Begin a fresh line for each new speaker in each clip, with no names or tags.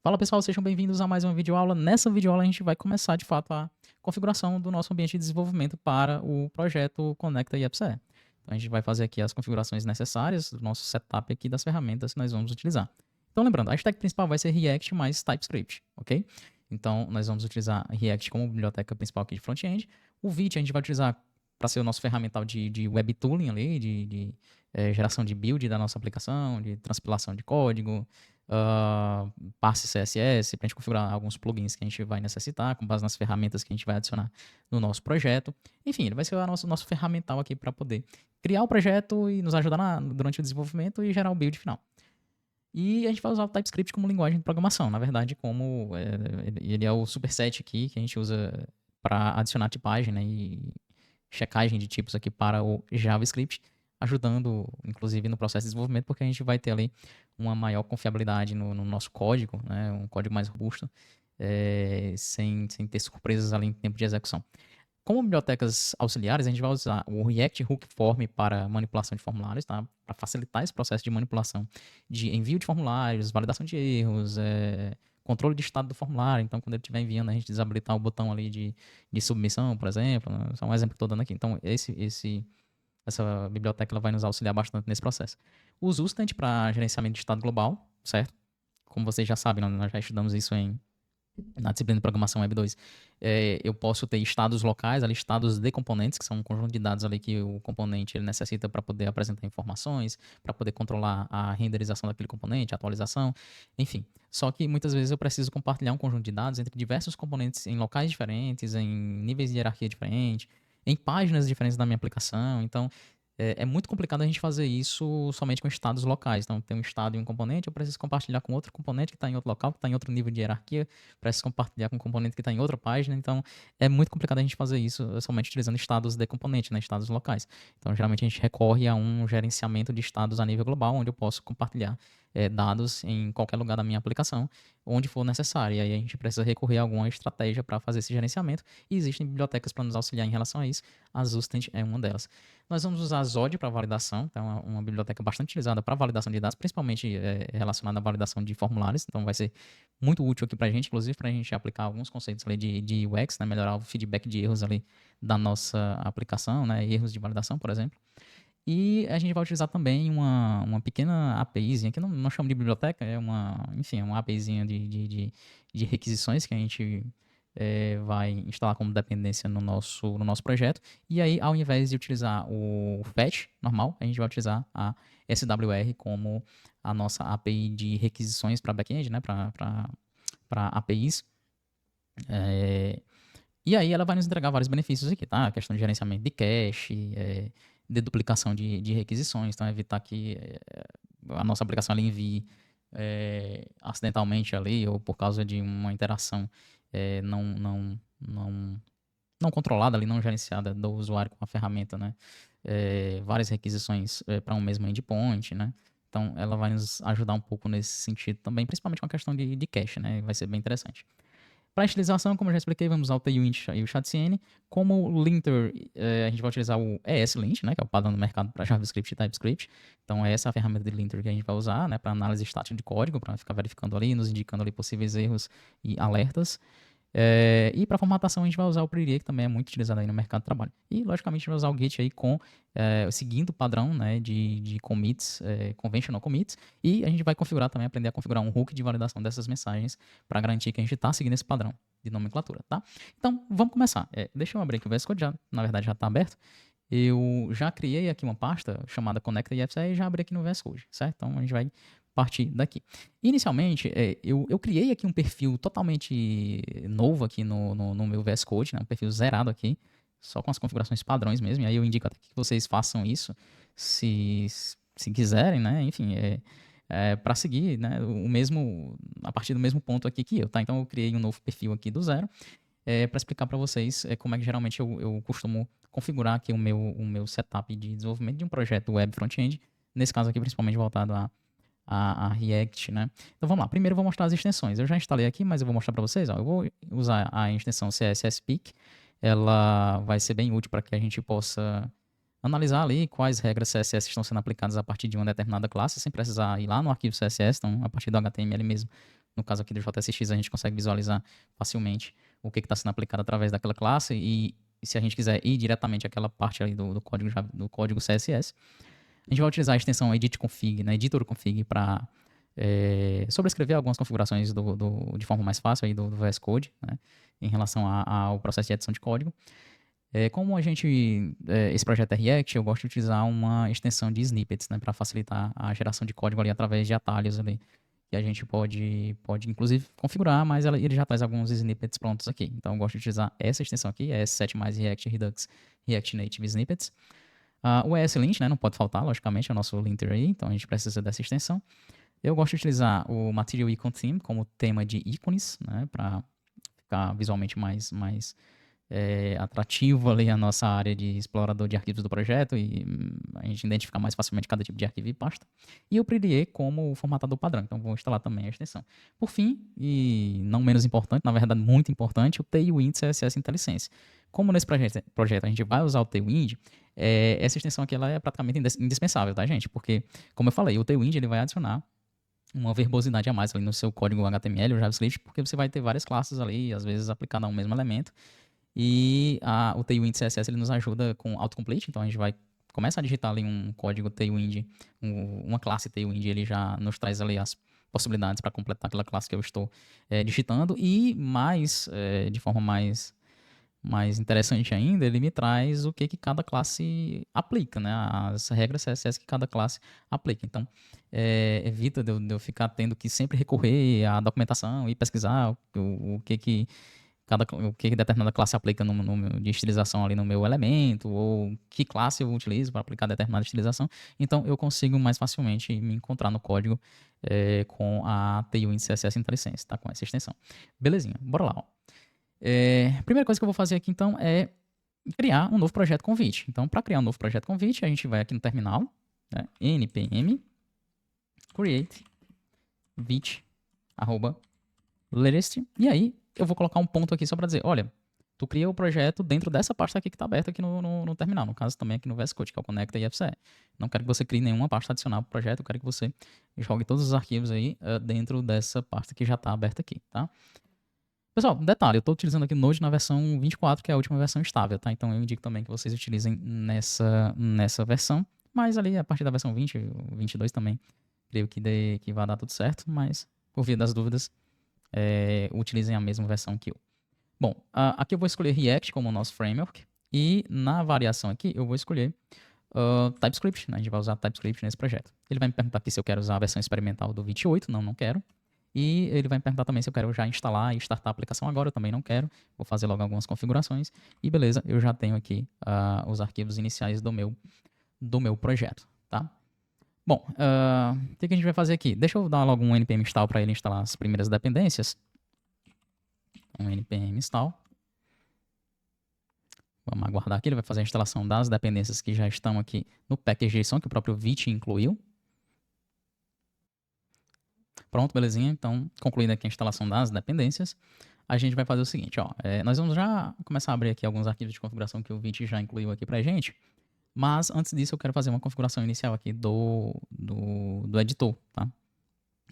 Fala pessoal, sejam bem-vindos a mais uma videoaula. Nessa videoaula a gente vai começar de fato a configuração do nosso ambiente de desenvolvimento para o projeto Conecta IFCE. Então a gente vai fazer aqui as configurações necessárias do nosso setup aqui das ferramentas que nós vamos utilizar. Então lembrando, a stack principal vai ser React mais TypeScript, ok? Então nós vamos utilizar React como biblioteca principal aqui de front-end. O Vite a gente vai utilizar para ser o nosso ferramental de web tooling ali, geração de build da nossa aplicação, de transpilação de código, passe CSS, para a gente configurar alguns plugins que a gente vai necessitar, com base nas ferramentas que a gente vai adicionar no nosso projeto. Enfim, ele vai ser o nosso ferramental aqui para poder criar o projeto e nos ajudar durante o desenvolvimento e gerar o build final. E a gente vai usar o TypeScript como linguagem de programação. Na verdade, como ele é o superset aqui que a gente usa para adicionar tipagem, né, e checagem de tipos aqui para o JavaScript, ajudando, inclusive, no processo de desenvolvimento, porque a gente vai ter ali uma maior confiabilidade no nosso código, né, um código mais robusto, sem ter surpresas ali em tempo de execução. Como bibliotecas auxiliares, a gente vai usar o React Hook Form para manipulação de formulários, tá? Para facilitar esse processo de manipulação de envio de formulários, validação de erros, controle de estado do formulário. Então, quando ele estiver enviando, a gente desabilitar o botão ali de submissão, por exemplo, né? Só um exemplo que estou dando aqui. Então, essa biblioteca ela vai nos auxiliar bastante nesse processo. O Zustand para gerenciamento de estado global, certo? Como vocês já sabem, nós já estudamos isso na disciplina de programação Web 2, eu posso ter estados locais, ali, estados de componentes, que são um conjunto de dados ali que o componente ele necessita para poder apresentar informações, para poder controlar a renderização daquele componente, a atualização, enfim. Só que muitas vezes eu preciso compartilhar um conjunto de dados entre diversos componentes em locais diferentes, em níveis de hierarquia diferentes, em páginas diferentes da minha aplicação. Então, é muito complicado a gente fazer isso somente com estados locais. Então, tem um estado e um componente, eu preciso compartilhar com outro componente que está em outro local, que está em outro nível de hierarquia, preciso compartilhar com um componente que está em outra página. Então, é muito complicado a gente fazer isso somente utilizando estados de componente, né, estados locais. Então, geralmente a gente recorre a um gerenciamento de estados a nível global, onde eu posso compartilhar dados em qualquer lugar da minha aplicação, onde for necessário. E aí a gente precisa recorrer a alguma estratégia para fazer esse gerenciamento. E existem bibliotecas para nos auxiliar em relação a isso. A Zustand é uma delas. Nós vamos usar a Zod para validação, então é uma biblioteca bastante utilizada para validação de dados, principalmente relacionada à validação de formulários, então vai ser muito útil aqui para a gente, inclusive para a gente aplicar alguns conceitos ali de UX, né, melhorar o feedback de erros ali da nossa aplicação, né, erros de validação, por exemplo. E a gente vai utilizar também uma pequena APIzinha, que não chamo de biblioteca, enfim, é uma APIzinha de requisições que a gente vai instalar como dependência no nosso projeto. E aí, ao invés de utilizar o fetch normal, a gente vai utilizar a SWR como a nossa API de requisições para backend, né, para APIs. E aí ela vai nos entregar vários benefícios aqui, tá? A questão de gerenciamento de cache, deduplicação de requisições, então evitar que a nossa aplicação ela envie acidentalmente ali ou por causa de uma interação não controlada ali, não gerenciada do usuário com a ferramenta, né? Várias requisições para um mesmo endpoint, né? Então ela vai nos ajudar um pouco nesse sentido também, principalmente com a questão de cache, né? Vai ser bem interessante. Para estilização, como eu já expliquei, vamos usar o Tailwind e o Chatscn. Como linter, a gente vai utilizar o ESLint, né, que é o padrão do mercado para JavaScript e TypeScript. Então, essa é a ferramenta de linter que a gente vai usar, né, para análise estática de código, para ficar verificando ali, nos indicando ali possíveis erros e alertas. E para formatação a gente vai usar o Pretty, que também é muito utilizado aí no mercado de trabalho. E, logicamente, a gente vai usar o Git aí seguindo o padrão, né, de commits, conventional commits. E a gente vai configurar também, aprender a configurar um hook de validação dessas mensagens para garantir que a gente está seguindo esse padrão de nomenclatura, tá? Então, vamos começar. Deixa eu abrir aqui o VS Code, na verdade já está aberto. Eu já criei aqui uma pasta chamada Conecta IFCE e já abri aqui no VS Code, certo? Então, a gente vai partir daqui. Inicialmente, eu criei aqui um perfil totalmente novo aqui no meu VS Code, né? Um perfil zerado aqui, só com as configurações padrões mesmo, e aí eu indico até que vocês façam isso, se quiserem, né? Enfim, para seguir, né? A partir do mesmo ponto aqui que eu, tá? Então eu criei um novo perfil aqui do zero, para explicar para vocês como é que geralmente eu costumo configurar aqui o meu setup de desenvolvimento de um projeto web front-end, nesse caso aqui principalmente voltado a React, né? Então vamos lá, primeiro eu vou mostrar as extensões. Eu já instalei aqui, mas eu vou mostrar para vocês. Ó. Eu vou usar a extensão CSS Peak. Ela vai ser bem útil para que a gente possa analisar ali quais regras CSS estão sendo aplicadas a partir de uma determinada classe, sem precisar ir lá no arquivo CSS, então a partir do HTML mesmo, No caso aqui do JSX, a gente consegue visualizar facilmente o que está sendo aplicado através daquela classe e se a gente quiser ir diretamente àquela parte ali do código CSS, a gente vai utilizar a extensão edit-config, né, editor-config, para sobrescrever algumas configurações de forma mais fácil aí do VS Code, né, em relação ao processo de edição de código. Como esse projeto é React, eu gosto de utilizar uma extensão de snippets, né, para facilitar a geração de código ali através de atalhos ali, que a gente pode inclusive configurar, mas ele já traz alguns snippets prontos aqui. Então eu gosto de utilizar essa extensão aqui, ES7 mais React Redux, React Native Snippets. O ESLint, né, não pode faltar, logicamente, é o nosso linter aí, então a gente precisa dessa extensão. Eu gosto de utilizar o Material Icon Theme como tema de ícones, né, para ficar visualmente mais atrativo ali a nossa área de explorador de arquivos do projeto e a gente identificar mais facilmente cada tipo de arquivo e pasta. E o PDE como o formatador padrão, então vou instalar também a extensão. Por fim, e não menos importante, na verdade muito importante, o Tailwind CSS IntelliSense. Como nesse projeto a gente vai usar o Tailwind, essa extensão aqui ela é praticamente indispensável, tá, gente? Porque, como eu falei, o Tailwind ele vai adicionar uma verbosidade a mais ali no seu código HTML ou JavaScript, porque você vai ter várias classes ali, às vezes aplicada a um mesmo elemento. E o Tailwind CSS ele nos ajuda com autocomplete, então a gente vai começa a digitar ali um código Tailwind, uma classe Tailwind, ele já nos traz ali as possibilidades para completar aquela classe que eu estou digitando e de forma mais interessante ainda, ele me traz o que cada classe aplica, né? As regras CSS que cada classe aplica. Então, evita de eu ficar tendo que sempre recorrer à documentação e pesquisar o que determinada classe aplica de estilização ali no meu elemento, ou que classe eu utilizo para aplicar determinada estilização. Então, eu consigo mais facilmente me encontrar no código com a Tailwind CSS IntelliSense, tá? Com essa extensão. Belezinha, bora lá, ó. Primeira coisa que eu vou fazer aqui, então, é criar um novo projeto convite. Então, para criar um novo projeto convite, a gente vai aqui no terminal, né, npm create vite @latest, e aí eu vou colocar um ponto aqui só para dizer, olha, tu cria o projeto dentro dessa pasta aqui que está aberta aqui no terminal, no caso também aqui no VS Code, que é o Conecta IFCE. Não quero que você crie nenhuma pasta adicional para o projeto, eu quero que você jogue todos os arquivos aí dentro dessa pasta que já está aberta aqui, tá? Pessoal, detalhe, eu estou utilizando aqui o Node na versão 24, que é a última versão estável, tá? Então eu indico também que vocês utilizem nessa versão, mas ali a partir da versão 20, 22 também, creio que vai dar tudo certo, mas por via das dúvidas, utilizem a mesma versão que eu. Bom, aqui eu vou escolher React como o nosso framework, e na variação aqui eu vou escolher TypeScript, né? A gente vai usar TypeScript nesse projeto. Ele vai me perguntar aqui se eu quero usar a versão experimental do 28, não quero. E ele vai me perguntar também se eu quero já instalar e startar a aplicação agora, eu também não quero. Vou fazer logo algumas configurações. E beleza, eu já tenho aqui os arquivos iniciais do meu projeto, tá? Bom, o que a gente vai fazer aqui? Deixa eu dar logo um npm install para ele instalar as primeiras dependências. Um npm install. Vamos aguardar aqui, ele vai fazer a instalação das dependências que já estão aqui no package.json, que o próprio Vite incluiu. Pronto, belezinha. Então, concluída aqui a instalação das dependências, a gente vai fazer o seguinte, ó. Nós vamos já começar a abrir aqui alguns arquivos de configuração que o Vite já incluiu aqui pra gente. Mas, antes disso, eu quero fazer uma configuração inicial aqui do editor, tá?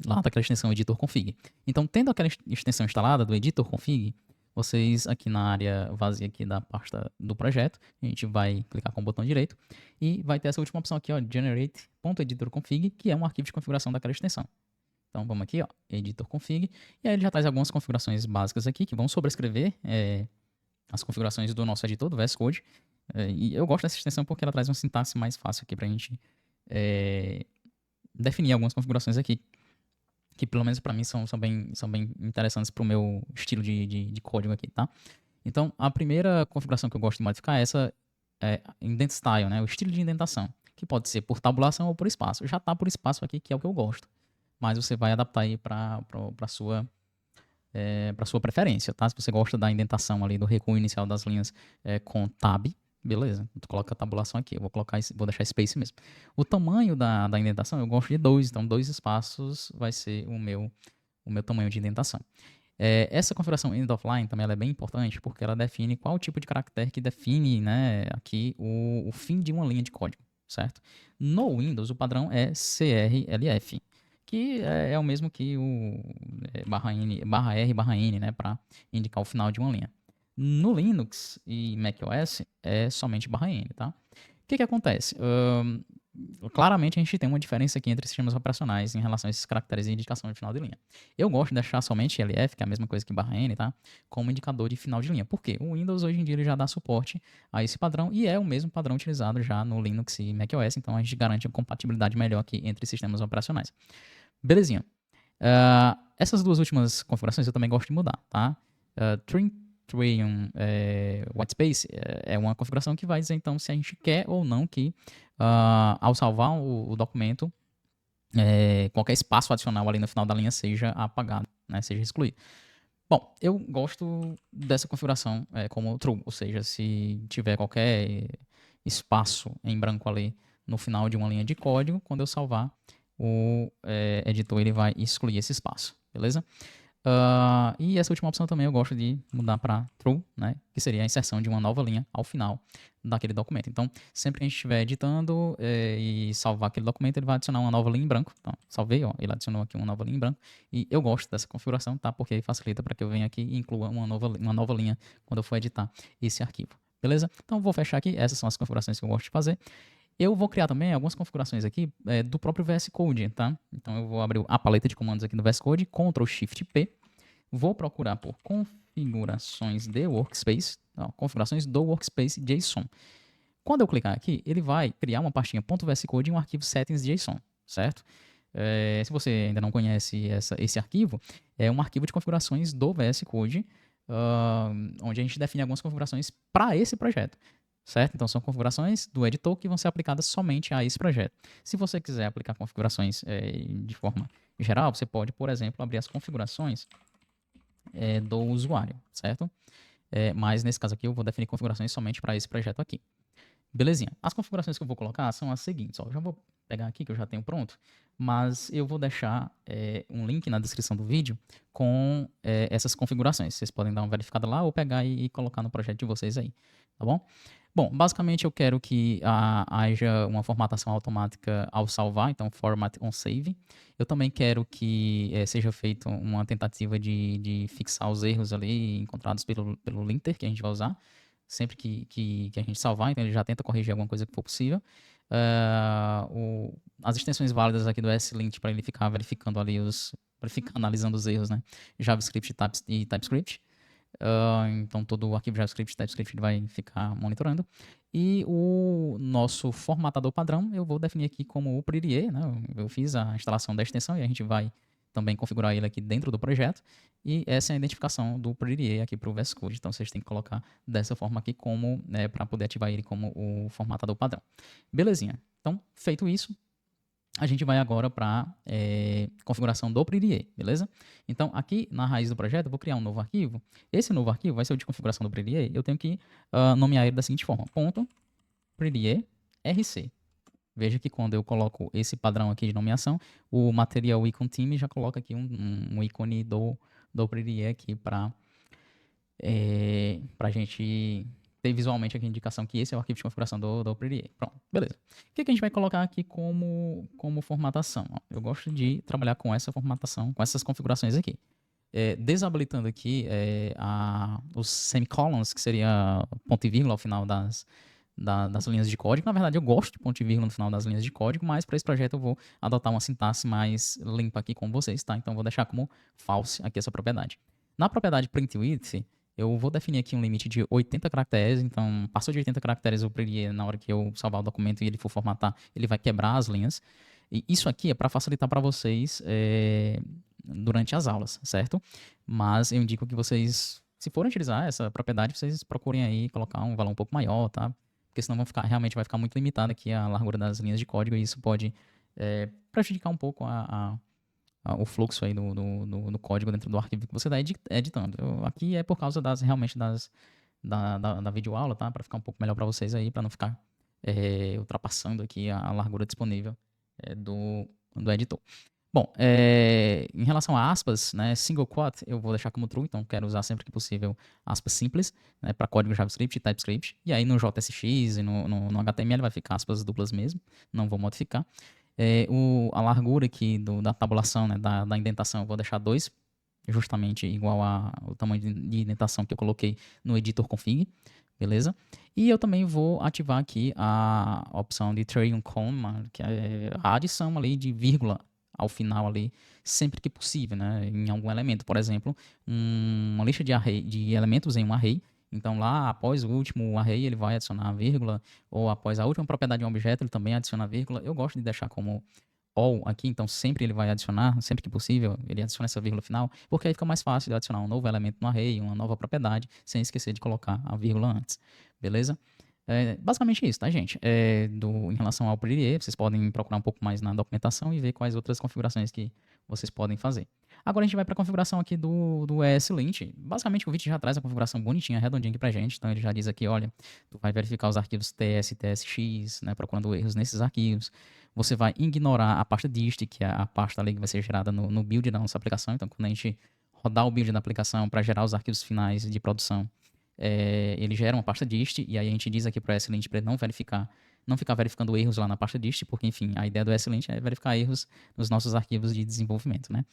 Lá daquela extensão editor config. Então, tendo aquela extensão instalada do editor config, vocês aqui na área vazia aqui da pasta do projeto, a gente vai clicar com o botão direito e vai ter essa última opção aqui, ó, generate.editor.config, que é um arquivo de configuração daquela extensão. Então vamos aqui, ó, editor config, e aí ele já traz algumas configurações básicas aqui que vão sobrescrever as configurações do nosso editor, do VS Code. E eu gosto dessa extensão porque ela traz uma sintaxe mais fácil aqui pra gente definir algumas configurações aqui, que pelo menos para mim são bem interessantes para o meu estilo de código aqui, tá? Então, a primeira configuração que eu gosto de modificar é essa indent style, né? O estilo de indentação, que pode ser por tabulação ou por espaço. Já tá por espaço aqui, que é o que eu gosto. Mas você vai adaptar aí para sua preferência, tá? Se você gosta da indentação ali, do recuo inicial das linhas com tab, beleza, tu coloca a tabulação aqui, eu vou deixar space mesmo. O tamanho da indentação eu gosto de 2, então 2 espaços vai ser o meu tamanho de indentação. Essa configuração end of line também ela é bem importante porque ela define qual tipo de caractere que define, né, aqui o fim de uma linha de código, certo? No Windows o padrão é CRLF, que é o mesmo que o barra N, barra R, barra N, né, para indicar o final de uma linha. No Linux e macOS é somente barra N, tá? O que acontece? Claramente a gente tem uma diferença aqui entre sistemas operacionais em relação a esses caracteres de indicação de final de linha. Eu gosto de deixar somente LF, que é a mesma coisa que barra N, tá? Como indicador de final de linha. Por quê? O Windows hoje em dia ele já dá suporte a esse padrão e é o mesmo padrão utilizado já no Linux e macOS, então a gente garante uma compatibilidade melhor aqui entre sistemas operacionais. Belezinha. Essas duas últimas configurações eu também gosto de mudar, tá? Trium Whitespace é uma configuração que vai dizer então se a gente quer ou não que ao salvar o documento qualquer espaço adicional ali no final da linha seja apagado, né, seja excluído. Bom, eu gosto dessa configuração como true, ou seja, se tiver qualquer espaço em branco ali no final de uma linha de código, quando eu salvar, o editor ele vai excluir esse espaço, beleza? E essa última opção também eu gosto de mudar para true, né, que seria a inserção de uma nova linha ao final daquele documento. Então, sempre que a gente estiver editando e salvar aquele documento, ele vai adicionar uma nova linha em branco. Então, salvei, ó, ele adicionou aqui uma nova linha em branco. E eu gosto dessa configuração, tá? Porque facilita para que eu venha aqui e inclua uma nova linha quando eu for editar esse arquivo. Beleza? Então, vou fechar aqui. Essas são as configurações que eu gosto de fazer. Eu vou criar também algumas configurações aqui do próprio VS Code, tá? Então, eu vou abrir a paleta de comandos aqui do VS Code, Ctrl+Shift+P. Vou procurar por configurações de workspace, configurações do workspace JSON. Quando eu clicar aqui, ele vai criar uma pastinha .vscode e um arquivo settings.json, certo? Se você ainda não conhece esse arquivo, é um arquivo de configurações do VS Code, onde a gente define algumas configurações para esse projeto, certo? Então, são configurações do editor que vão ser aplicadas somente a esse projeto. Se você quiser aplicar configurações de forma geral, você pode, por exemplo, abrir as configurações do usuário, certo? Mas nesse caso aqui eu vou definir configurações somente para esse projeto aqui. Belezinha. As configurações que eu vou colocar são as seguintes. Ó, eu já vou pegar aqui que eu já tenho pronto, mas eu vou deixar um link na descrição do vídeo com essas configurações. Vocês podem dar uma verificada lá ou pegar e colocar no projeto de vocês aí, tá bom? Bom, basicamente eu quero que haja uma formatação automática ao salvar, então format on save. Eu também quero que seja feita uma tentativa de fixar os erros ali encontrados pelo linter que a gente vai usar, sempre que a gente salvar, então ele já tenta corrigir alguma coisa que for possível. As extensões válidas aqui do SLint para ele ficar verificando ali para ficar analisando os erros, né? JavaScript e TypeScript. Então todo o arquivo JavaScript e TypeScript ele vai ficar monitorando. E o nosso formatador padrão eu vou definir aqui como o Pretty, né? Eu fiz a instalação da extensão e a gente vai também configurar ele aqui dentro do projeto. E essa é a identificação do Pretty aqui para o VS Code. Então vocês têm que colocar dessa forma aqui como para poder ativar ele como o formatador padrão. Belezinha. Então, feito isso, a gente vai agora para configuração do Pretty, beleza? Então, aqui na raiz do projeto, eu vou criar um novo arquivo. Esse novo arquivo vai ser o de configuração do Pretty. Eu tenho que nomear ele da seguinte forma: .pretty rc. Veja que quando eu coloco esse padrão aqui de nomeação, o Material Icon Team já coloca aqui um ícone do Pretty aqui para a gente ter visualmente aqui a indicação que esse é o arquivo de configuração do Pretty. Pronto, beleza. O que a gente vai colocar aqui como formatação? Eu gosto de trabalhar com essa formatação, com essas configurações aqui. Desabilitando aqui os semicolons, que seria ponto e vírgula ao final das linhas de código. Na verdade, eu gosto de ponto e vírgula no final das linhas de código, mas para esse projeto eu vou adotar uma sintaxe mais limpa aqui com vocês, tá? Então, eu vou deixar como false aqui essa propriedade. Na propriedade printWidth, eu vou definir aqui um limite de 80 caracteres. Então, passou de 80 caracteres, o pretty, na hora que eu salvar o documento e ele for formatar, ele vai quebrar as linhas. E isso aqui é para facilitar para vocês durante as aulas, certo? Mas eu indico que vocês, se forem utilizar essa propriedade, vocês procurem aí colocar um valor um pouco maior, tá? Porque senão realmente vai ficar muito limitado aqui a largura das linhas de código e isso pode prejudicar um pouco o fluxo aí do código dentro do arquivo que você está editando. Aqui é por causa realmente da videoaula, tá? Para ficar um pouco melhor para vocês aí, para não ficar ultrapassando aqui a largura disponível do editor. Bom, em relação a aspas, né, single quote eu vou deixar como true, então quero usar sempre que possível aspas simples, né, para código JavaScript e TypeScript. E aí no JSX e no HTML vai ficar aspas duplas mesmo, não vou modificar. A largura aqui da tabulação, né, da indentação, eu vou deixar 2, justamente igual ao tamanho de indentação que eu coloquei no editor config, beleza? E eu também vou ativar aqui a opção de trailing comma, que é a adição ali de vírgula ao final ali, sempre que possível, né? Em algum elemento, por exemplo, uma lista de elementos em um array. Então lá, após o último array, ele vai adicionar a vírgula, ou após a última propriedade de um objeto, ele também adiciona a vírgula. Eu gosto de deixar como all aqui, então sempre ele vai adicionar, sempre que possível, ele adiciona essa vírgula final, porque aí fica mais fácil de adicionar um novo elemento no array, uma nova propriedade, sem esquecer de colocar a vírgula antes, beleza? Basicamente isso, tá, gente? Em relação ao PDE, vocês podem procurar um pouco mais na documentação e ver quais outras configurações que vocês podem fazer. Agora a gente vai para a configuração aqui do ESLint. Basicamente o Vite já traz a configuração bonitinha, redondinha aqui pra gente, então ele já diz aqui, olha, tu vai verificar os arquivos TS, TSX, né, procurando erros nesses arquivos. Você vai ignorar a pasta dist, que é a pasta ali que vai ser gerada no build da nossa aplicação. Então, quando a gente rodar o build da aplicação para gerar os arquivos finais de produção, ele gera uma pasta dist, e aí a gente diz aqui para o ESLint para ele não ficar verificando erros lá na pasta dist, porque, enfim, a ideia do ESLint é verificar erros nos nossos arquivos de desenvolvimento, né?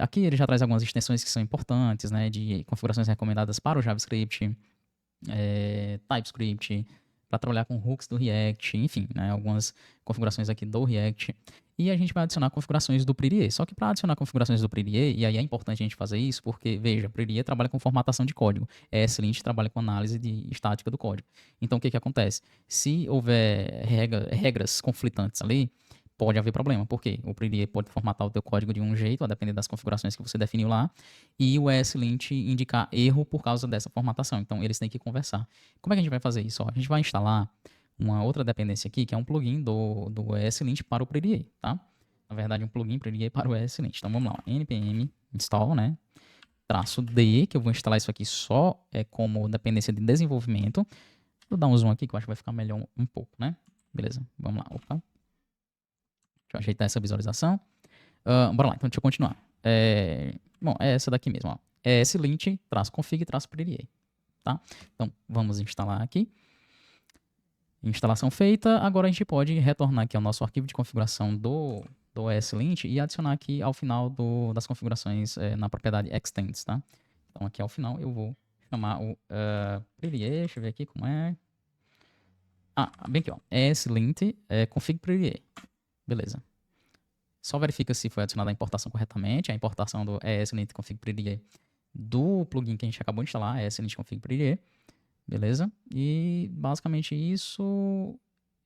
Aqui ele já traz algumas extensões que são importantes, né, de configurações recomendadas para o JavaScript, TypeScript, para trabalhar com hooks do React, enfim, né, algumas configurações aqui do React. E a gente vai adicionar configurações do PRIDE. Só que para adicionar configurações do PRIDE, e aí é importante a gente fazer isso, porque, veja, PRIDE trabalha com formatação de código, ESLint trabalha com análise estática do código. Então, o que acontece? Se houver regras conflitantes ali, pode haver problema. Por quê? O PRIDE pode formatar o teu código de um jeito, a depender das configurações que você definiu lá, e o ESLint indicar erro por causa dessa formatação. Então, eles têm que conversar. Como é que a gente vai fazer isso? A gente vai instalar uma outra dependência aqui, que é um plugin do ESLint para o PRIDE, tá? Na verdade, um plugin PRIDE para o ESLint. Então, vamos lá. npm install, né? -d, que eu vou instalar isso aqui só como dependência de desenvolvimento. Vou dar um zoom aqui, que eu acho que vai ficar melhor um pouco, né? Beleza, vamos lá. Opa. Deixa eu ajeitar essa visualização. Bora lá, então deixa eu continuar. Bom, é essa daqui mesmo, ó. É ESLint, -config, tá? Então, vamos instalar aqui. Instalação feita. Agora a gente pode retornar aqui ao nosso arquivo de configuração do ESLint e adicionar aqui ao final das configurações na propriedade extends, tá? Então, aqui ao final eu vou chamar o PRIDE, deixa eu ver aqui como é. Bem aqui, ó. ESLint config PRIDE. Beleza. Só verifica se foi adicionada a importação corretamente, a importação do ESLint config PRIDE do plugin que a gente acabou de instalar, ESLint config PRIDE. Beleza? E basicamente isso.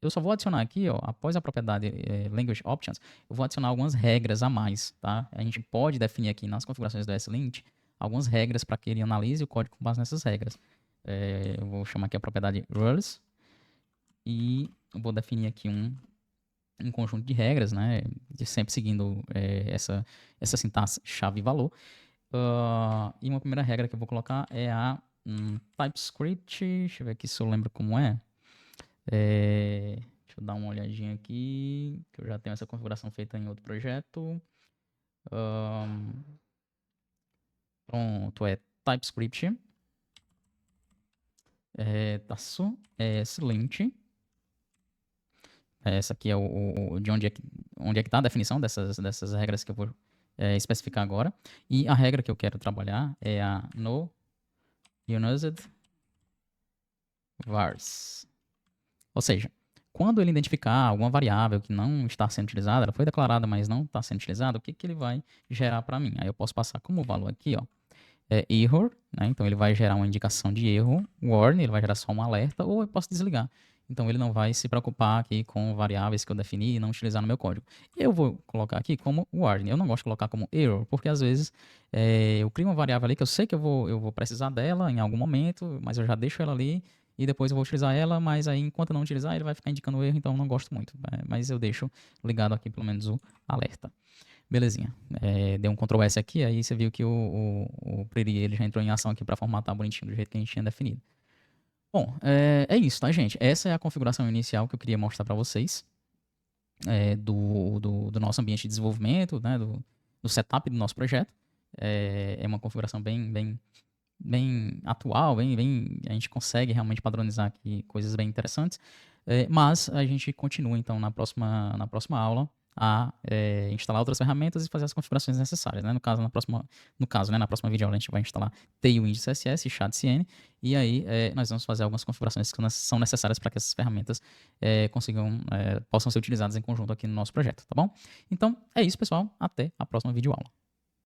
Eu só vou adicionar aqui, ó, após a propriedade Language Options, eu vou adicionar algumas regras a mais, tá? A gente pode definir aqui nas configurações do ESLint algumas regras para que ele analise o código com base nessas regras. Eu vou chamar aqui a propriedade Rules e eu vou definir aqui um conjunto de regras, né? Sempre seguindo essa sintaxe chave-valor. E uma primeira regra que eu vou colocar é a TypeScript. Deixa eu ver aqui se eu lembro como é. Deixa eu dar uma olhadinha aqui, que eu já tenho essa configuração feita em outro projeto. Pronto, é TypeScript. Taço, ESLint. Essa aqui é de onde é que está a definição dessas regras que eu vou especificar agora. E a regra que eu quero trabalhar é a no unused vars. Ou seja, quando ele identificar alguma variável que não está sendo utilizada, ela foi declarada, mas não está sendo utilizada, o que ele vai gerar para mim? Aí eu posso passar como valor aqui, ó, error, né? Então ele vai gerar uma indicação de erro, warning, ele vai gerar só um alerta, ou eu posso desligar. Então ele não vai se preocupar aqui com variáveis que eu defini e não utilizar no meu código. Eu vou colocar aqui como warning. Eu não gosto de colocar como error, porque às vezes eu crio uma variável ali que eu sei que eu vou precisar dela em algum momento, mas eu já deixo ela ali e depois eu vou utilizar ela, mas aí enquanto eu não utilizar ele vai ficar indicando o erro, então eu não gosto muito. Mas eu deixo ligado aqui pelo menos o alerta. Belezinha. Deu um Ctrl S aqui, aí você viu que o Prairie ele já entrou em ação aqui para formatar bonitinho do jeito que a gente tinha definido. Bom, é isso, tá, gente? Essa é a configuração inicial que eu queria mostrar para vocês do nosso ambiente de desenvolvimento, né, do setup do nosso projeto. É uma configuração bem atual, a gente consegue realmente padronizar aqui coisas bem interessantes. Mas a gente continua, então, na próxima aula a instalar outras ferramentas e fazer as configurações necessárias, né? Na próxima videoaula a gente vai instalar Tailwind CSS e ShadCN, e aí nós vamos fazer algumas configurações que são necessárias para que essas ferramentas possam ser utilizadas em conjunto aqui no nosso projeto, tá bom? Então, é isso, pessoal. Até a próxima videoaula.